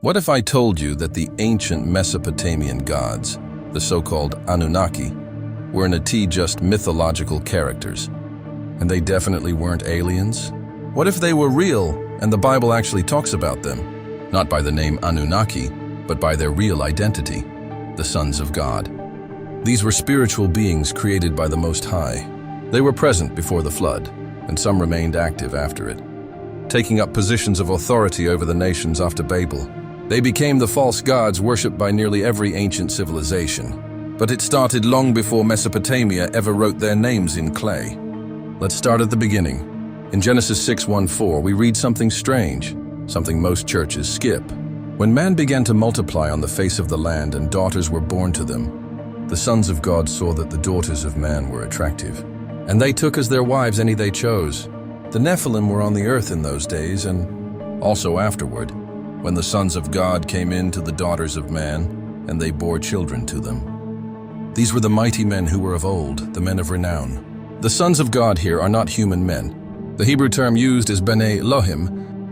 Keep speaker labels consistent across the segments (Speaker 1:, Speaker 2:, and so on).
Speaker 1: What if I told you that the ancient Mesopotamian gods, the so-called Anunnaki, were in a T just mythological characters, and they definitely weren't aliens? What if they were real and the Bible actually talks about them, not by the name Anunnaki, but by their real identity, the sons of God? These were spiritual beings created by the Most High. They were present before the flood, and some remained active after it, taking up positions of authority over the nations after Babel. They became the false gods worshipped by nearly every ancient civilization. But it started long before Mesopotamia ever wrote their names in clay. Let's start at the beginning. In Genesis 6:1-4, we read something strange, something most churches skip. When man began to multiply on the face of the land and daughters were born to them, the sons of God saw that the daughters of man were attractive, and they took as their wives any they chose. The Nephilim were on the earth in those days and also afterward, when the sons of God came in to the daughters of man, and they bore children to them. These were the mighty men who were of old, the men of renown. The sons of God here are not human men. The Hebrew term used is B'nai Elohim,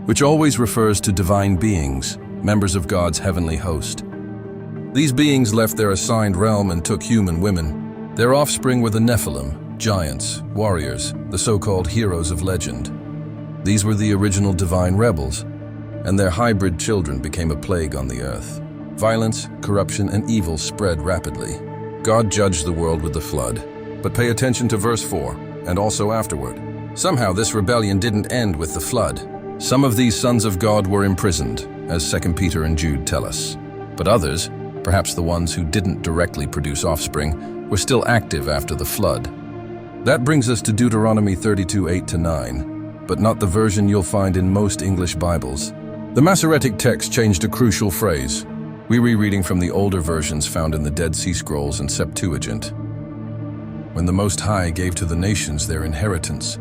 Speaker 1: which always refers to divine beings, members of God's heavenly host. These beings left their assigned realm and took human women. Their offspring were the Nephilim, giants, warriors, the so-called heroes of legend. These were the original divine rebels, and their hybrid children became a plague on the earth. Violence, corruption, and evil spread rapidly. God judged the world with the flood. But pay attention to verse 4, and also afterward. Somehow this rebellion didn't end with the flood. Some of these sons of God were imprisoned, as 2 Peter and Jude tell us. But others, perhaps the ones who didn't directly produce offspring, were still active after the flood. That brings us to Deuteronomy 32:8-9, but not the version you'll find in most English Bibles. The Masoretic text changed a crucial phrase. We're rereading from the older versions found in the Dead Sea Scrolls and Septuagint. When the Most High gave to the nations their inheritance,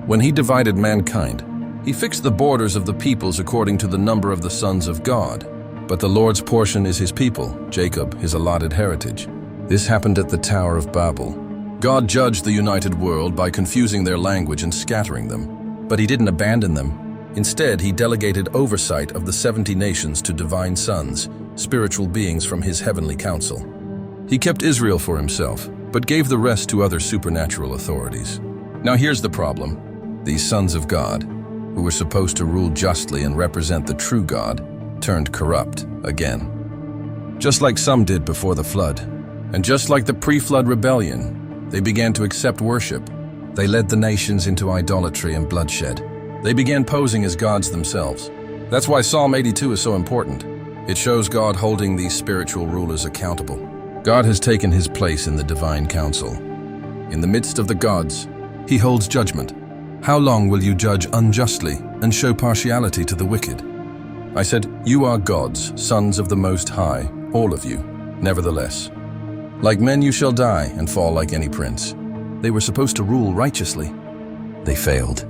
Speaker 1: when he divided mankind, he fixed the borders of the peoples according to the number of the sons of God. But the Lord's portion is his people, Jacob, his allotted heritage. This happened at the Tower of Babel. God judged the united world by confusing their language and scattering them. But he didn't abandon them. Instead, he delegated oversight of the 70 nations to divine sons, spiritual beings from his heavenly council. He kept Israel for himself, but gave the rest to other supernatural authorities. Now here's the problem. These sons of God, who were supposed to rule justly and represent the true God, turned corrupt again. Just like some did before the flood, and just like the pre-flood rebellion, they began to accept worship. They led the nations into idolatry and bloodshed. They began posing as gods themselves. That's why Psalm 82 is so important. It shows God holding these spiritual rulers accountable. God has taken his place in the divine council. In the midst of the gods, he holds judgment. How long will you judge unjustly and show partiality to the wicked? I said, you are gods, sons of the Most High, all of you. Nevertheless, like men you shall die and fall like any prince. They were supposed to rule righteously. They failed,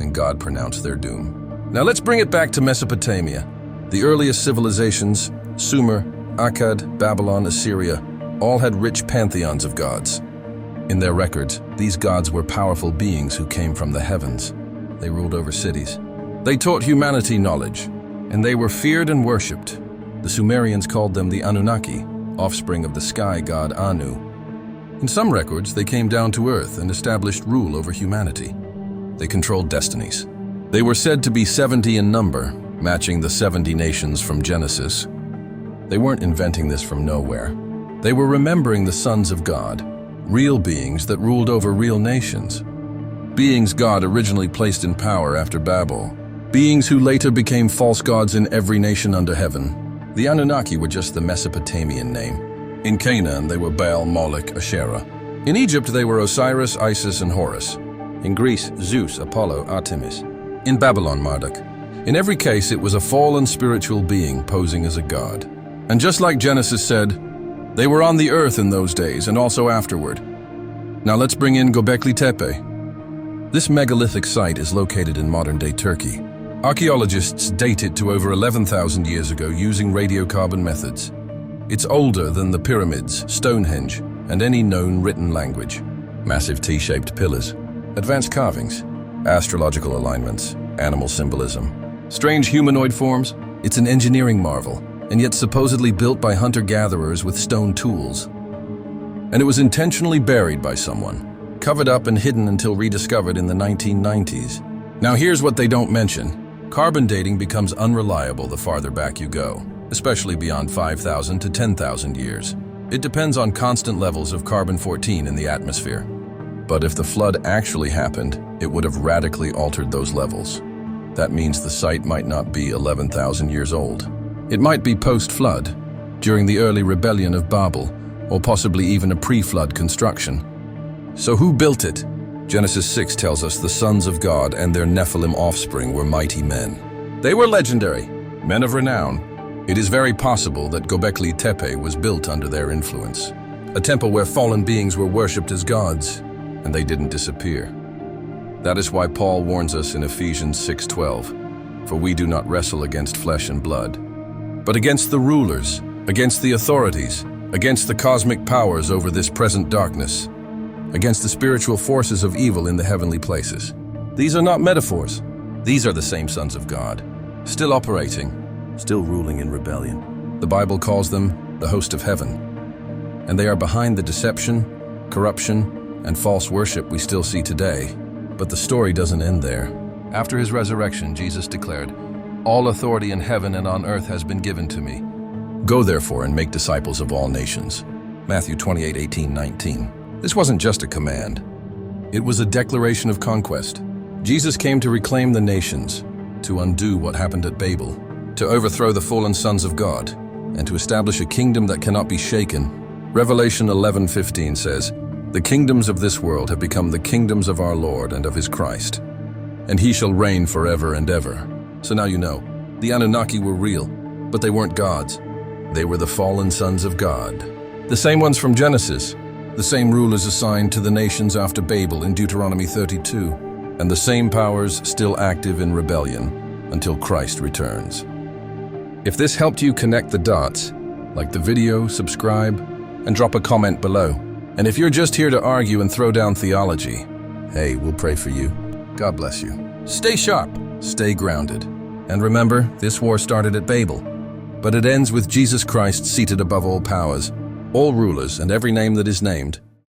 Speaker 1: and God pronounced their doom. Now let's bring it back to Mesopotamia. The earliest civilizations, Sumer, Akkad, Babylon, Assyria, all had rich pantheons of gods. In their records, these gods were powerful beings who came from the heavens. They ruled over cities. They taught humanity knowledge, and they were feared and worshipped. The Sumerians called them the Anunnaki, offspring of the sky god Anu. In some records, they came down to earth and established rule over humanity. They controlled destinies. They were said to be 70 in number, matching the 70 nations from Genesis. They weren't inventing this from nowhere. They were remembering the sons of God, real beings that ruled over real nations. Beings God originally placed in power after Babel. Beings who later became false gods in every nation under heaven. The Anunnaki were just the Mesopotamian name. In Canaan, they were Baal, Moloch, Asherah. In Egypt, they were Osiris, Isis, and Horus. In Greece, Zeus, Apollo, Artemis. In Babylon, Marduk. In every case, it was a fallen spiritual being posing as a god. And just like Genesis said, they were on the earth in those days and also afterward. Now let's bring in Gobekli Tepe. This megalithic site is located in modern-day Turkey. Archaeologists date it to over 11,000 years ago using radiocarbon methods. It's older than the pyramids, Stonehenge, and any known written language. Massive T-shaped pillars, advanced carvings, astrological alignments, animal symbolism, strange humanoid forms. It's an engineering marvel, and yet supposedly built by hunter-gatherers with stone tools. And it was intentionally buried by someone, covered up and hidden until rediscovered in the 1990s. Now here's what they don't mention. Carbon dating becomes unreliable the farther back you go, especially beyond 5,000 to 10,000 years. It depends on constant levels of carbon-14 in the atmosphere. But if the flood actually happened, it would have radically altered those levels. That means the site might not be 11,000 years old. It might be post-flood, during the early rebellion of Babel, or possibly even a pre-flood construction. So who built it? Genesis 6 tells us the sons of God and their Nephilim offspring were mighty men. They were legendary, men of renown. It is very possible that Gobekli Tepe was built under their influence, a temple where fallen beings were worshipped as gods, and they didn't disappear. That is why Paul warns us in Ephesians 6:12, "For we do not wrestle against flesh and blood, but against the rulers, against the authorities, against the cosmic powers over this present darkness, against the spiritual forces of evil in the heavenly places." These are not metaphors. These are the same sons of God, still operating, still ruling in rebellion. The Bible calls them the host of heaven, and they are behind the deception, corruption, and false worship we still see today. But the story doesn't end there. After his resurrection, Jesus declared, "All authority in heaven and on earth has been given to me. Go therefore and make disciples of all nations." Matthew 28:18-19. This wasn't just a command. It was a declaration of conquest. Jesus came to reclaim the nations, to undo what happened at Babel, to overthrow the fallen sons of God, and to establish a kingdom that cannot be shaken. Revelation 11:15 says, "The kingdoms of this world have become the kingdoms of our Lord and of his Christ, and he shall reign forever and ever." So now you know, the Anunnaki were real, but they weren't gods. They were the fallen sons of God. The same ones from Genesis, the same rulers assigned to the nations after Babel in Deuteronomy 32, and the same powers still active in rebellion until Christ returns. If this helped you connect the dots, like the video, subscribe, and drop a comment below. And if you're just here to argue and throw down theology, hey, we'll pray for you. God bless you. Stay sharp, stay grounded. And remember, this war started at Babel, but it ends with Jesus Christ seated above all powers, all rulers, and every name that is named,